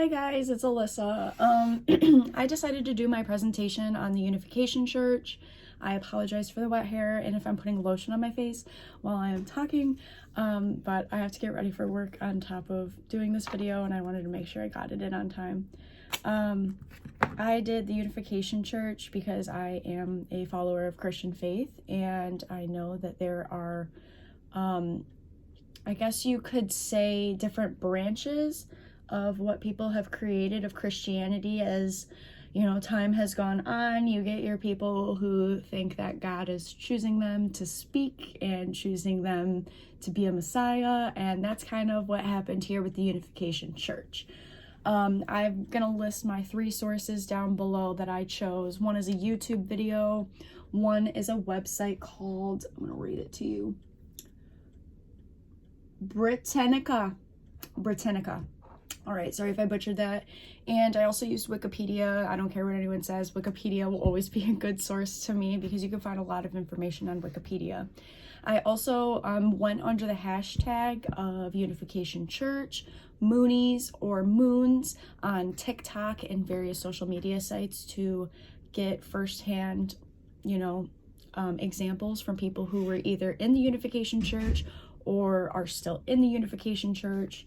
Hi guys, it's Alyssa. I decided to do my presentation on the Unification Church. I apologize for the wet hair and if I'm putting lotion on my face while I am talking, but I have to get ready for work on top of doing this video, and I wanted to make sure I got it in on time. I did the Unification Church because I am a follower of Christian faith, and I know that there are, I guess you could say, different branches of what people have created of Christianity. As you know, time has gone on, you get your people who think that God is choosing them to speak and choosing them to be a Messiah, and that's kind of what happened here with the Unification Church. I'm gonna list my 3 sources down below that I chose. One is a YouTube video, one is a website called, I'm gonna read it to you, Britannica. All right, sorry if I butchered that. And I also used Wikipedia. I don't care what anyone says. Wikipedia will always be a good source to me because you can find a lot of information on Wikipedia. I also went under the hashtag of Unification Church, Moonies or Moons on TikTok and various social media sites to get firsthand, examples from people who were either in the Unification Church or are still in the Unification Church,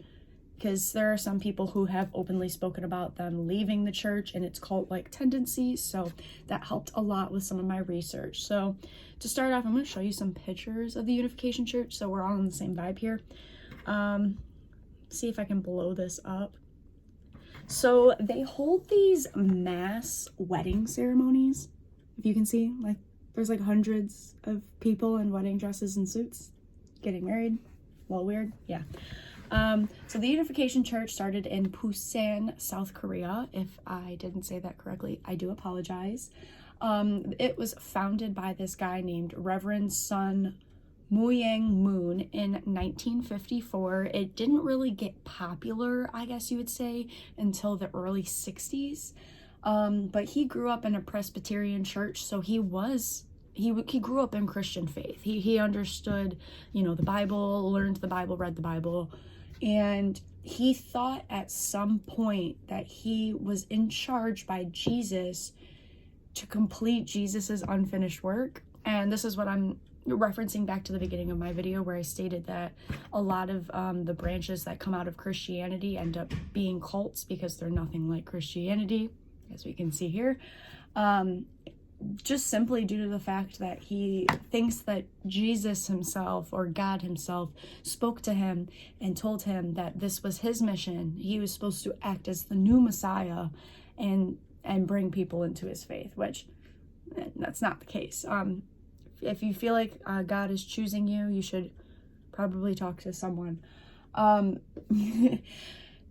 because there are some people who have openly spoken about them leaving the church and its cult-like tendencies, so that helped a lot with some of my research. So to start off, I'm going to show you some pictures of the Unification Church so we're all on the same vibe here. See if I can blow this up. So they hold these mass wedding ceremonies. If you can see, like, there's like hundreds of people in wedding dresses and suits getting married. A little weird, yeah. So the Unification Church started in Busan, South Korea. If I didn't say that correctly, I do apologize. It was founded by this guy named Reverend Sun Moon in 1954. It didn't really get popular, I guess you would say, until the early 60s. But he grew up in a Presbyterian church, so he grew up in Christian faith. He understood, the Bible, learned the Bible, read the Bible, and he thought at some point that he was in charge by Jesus to complete Jesus's unfinished work. And this is what I'm referencing back to the beginning of my video, where I stated that a lot of the branches that come out of Christianity end up being cults because they're nothing like Christianity, as we can see here. Just simply due to the fact that he thinks that Jesus himself, or God himself, spoke to him and told him that this was his mission. He was supposed to act as the new Messiah and bring people into his faith, which that's not the case. If you feel like God is choosing you, you should probably talk to someone.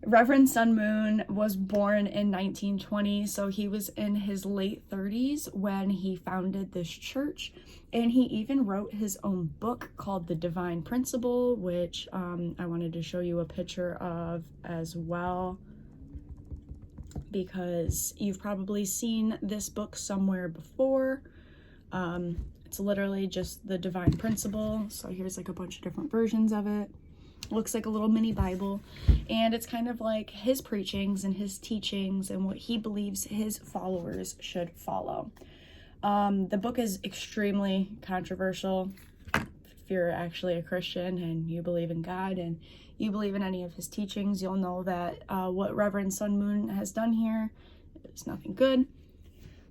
Reverend Sun Moon was born in 1920, so he was in his late 30s when he founded this church, and he even wrote his own book called The Divine Principle, which I wanted to show you a picture of as well, because you've probably seen this book somewhere before. It's literally just The Divine Principle, so here's like a bunch of different versions of it. Looks like a little mini Bible, and it's kind of like his preachings and his teachings and what he believes his followers should follow. The book is extremely controversial. If you're actually a Christian and you believe in God and you believe in any of his teachings, you'll know that what Reverend Sun Moon has done here is nothing good.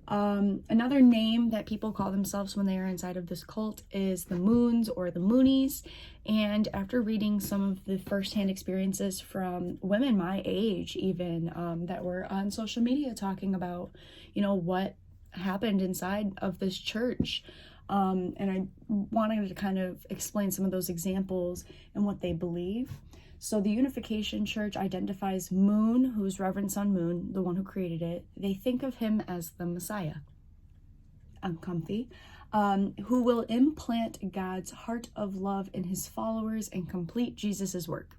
Another name that people call themselves when they are inside of this cult is the Moons or the Moonies. And after reading some of the firsthand experiences from women my age even, that were on social media talking about, what happened inside of this church, and I wanted to kind of explain some of those examples and what they believe. So the Unification Church identifies Moon, who's Reverend Sun Moon, the one who created it. They think of him as the Messiah. Uncomfy. Who will implant God's heart of love in his followers and complete Jesus's work.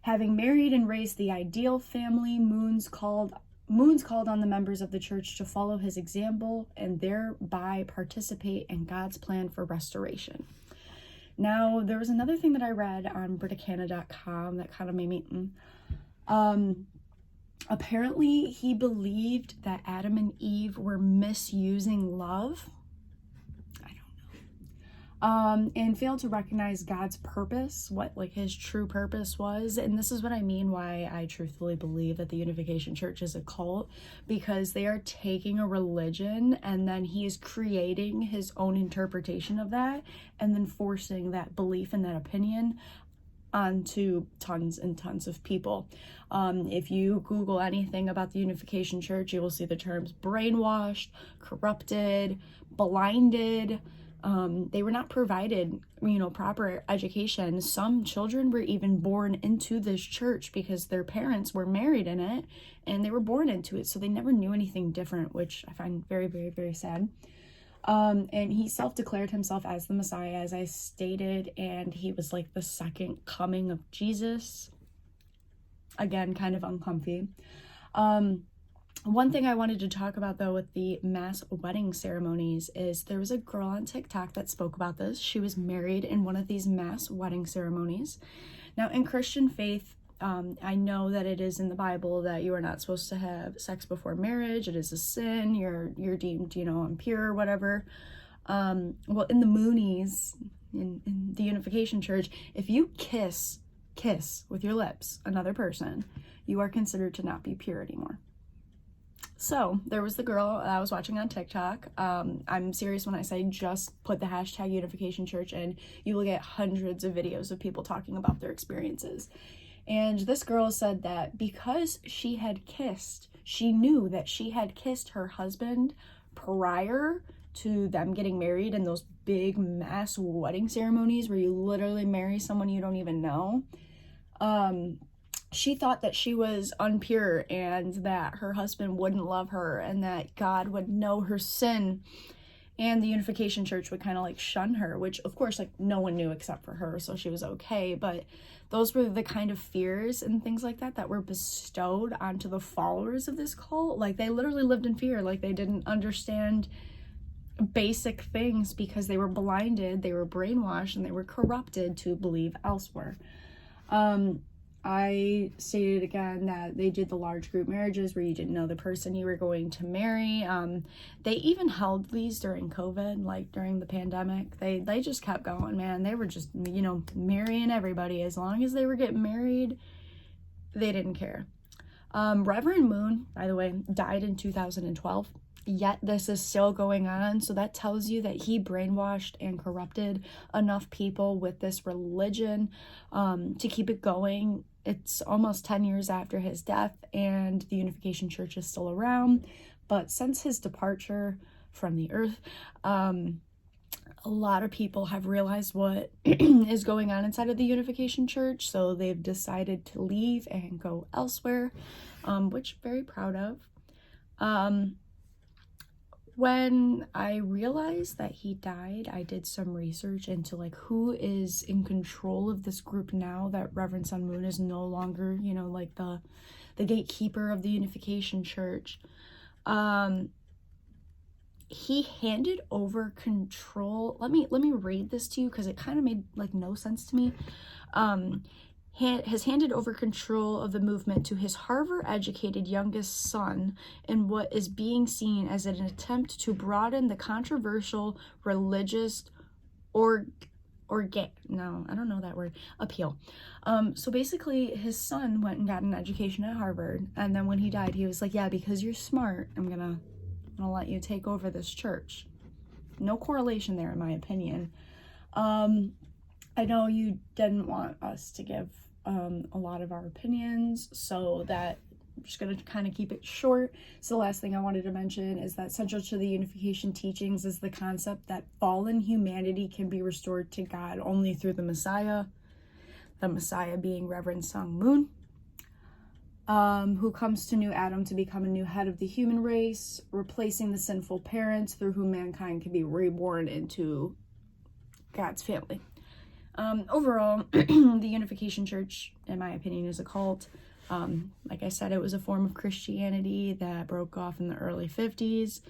Having married and raised the ideal family, Moon's called on the members of the church to follow his example and thereby participate in God's plan for restoration. Now, there was another thing that I read on Britannica.com that kind of made me, Apparently, he believed that Adam and Eve were misusing love. I don't know. And failed to recognize God's purpose, what like his true purpose was. And this is what I mean why I truthfully believe that the Unification Church is a cult, because they are taking a religion and then he is creating his own interpretation of that and then forcing that belief and that opinion onto tons and tons of people. If you Google anything about the Unification Church, you will see the terms brainwashed, corrupted, blinded. They were not provided, proper education. Some children were even born into this church because their parents were married in it and they were born into it. So they never knew anything different, which I find very, very, very sad. And he self-declared himself as the Messiah, as I stated, and he was like the second coming of Jesus. Again, kind of uncomfy. One thing I wanted to talk about, though, with the mass wedding ceremonies is there was a girl on TikTok that spoke about this. She was married in one of these mass wedding ceremonies. Now, in Christian faith, I know that it is in the Bible that you are not supposed to have sex before marriage. It is a sin. You're deemed, impure or whatever. Well, in the Moonies, in the Unification Church, if you kiss with your lips another person, you are considered to not be pure anymore. So there was the girl I was watching on TikTok. I'm serious when I say just put the hashtag Unification Church and you will get hundreds of videos of people talking about their experiences. And this girl said that because she knew that she had kissed her husband prior to them getting married in those big mass wedding ceremonies where you literally marry someone you don't even know. She thought that she was unpure and that her husband wouldn't love her and that God would know her sin and the Unification Church would kind of like shun her, which of course like no one knew except for her, so she was okay. But those were the kind of fears and things like that were bestowed onto the followers of this cult. Like they literally lived in fear, like they didn't understand basic things because they were blinded, they were brainwashed, and they were corrupted to believe elsewhere. I stated again that they did the large group marriages where you didn't know the person you were going to marry. They even held these during COVID, like during the pandemic. They just kept going, man. They were just, marrying everybody. As long as they were getting married, they didn't care. Reverend Moon, by the way, died in 2012. Yet this is still going on. So that tells you that he brainwashed and corrupted enough people with this religion to keep it going. It's almost 10 years after his death and the Unification Church is still around. But since his departure from the earth, a lot of people have realized what is going on inside of the Unification Church. So they've decided to leave and go elsewhere, which I'm very proud of. When I realized that he died, I did some research into like who is in control of this group now that Reverend Sun Moon is no longer, like the gatekeeper of the Unification Church. He handed over control. Let me read this to you because it kind of made like no sense to me. Has handed over control of the movement to his Harvard-educated youngest son in what is being seen as an attempt to broaden the controversial religious appeal. So basically, his son went and got an education at Harvard, and then when he died, he was like, yeah, because you're smart, I'm gonna let you take over this church. No correlation there, in my opinion. I know you didn't want us to give a lot of our opinions, so that I'm just going to kind of keep it short. So the last thing I wanted to mention is that central to the Unification teachings is the concept that fallen humanity can be restored to God only through the Messiah being Reverend Sun Moon, who comes to New Adam to become a new head of the human race, replacing the sinful parents through whom mankind can be reborn into God's family. Overall, the Unification Church, in my opinion, is a cult. Like I said, it was a form of Christianity that broke off in the early 50s,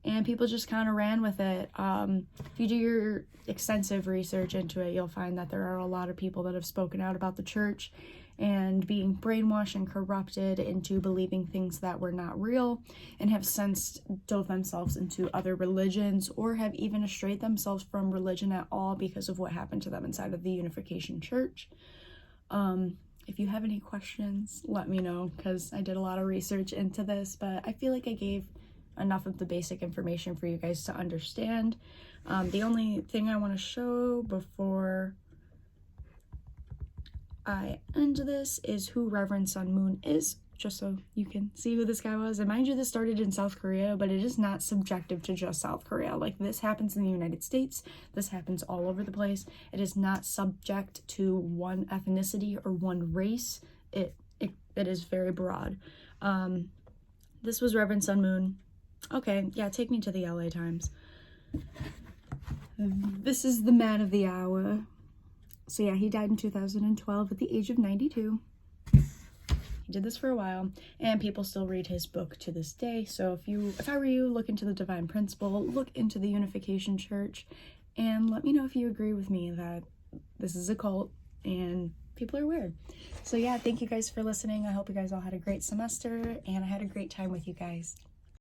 and people just kind of ran with it. If you do your extensive research into it, you'll find that there are a lot of people that have spoken out about the church, and being brainwashed and corrupted into believing things that were not real, and have since dove themselves into other religions, or have even strayed themselves from religion at all because of what happened to them inside of the Unification Church. If you have any questions, let me know, because I did a lot of research into this, but I feel like I gave enough of the basic information for you guys to understand. The only thing I want to show before I end this is who Reverend Sun Moon is, just so you can see who this guy was. And mind you, this started in South Korea, but it is not subjective to just South Korea. Like, this happens in the United States. This happens all over the place. It is not subject to one ethnicity or one race. It is very broad. This was Reverend Sun Moon. Okay, yeah, take me to the LA Times. This is the man of the hour. So yeah, he died in 2012 at the age of 92. He did this for a while, and people still read his book to this day. So if I were you, look into the Divine Principle, look into the Unification Church, and let me know if you agree with me that this is a cult and people are weird. So yeah, thank you guys for listening. I hope you guys all had a great semester, and I had a great time with you guys.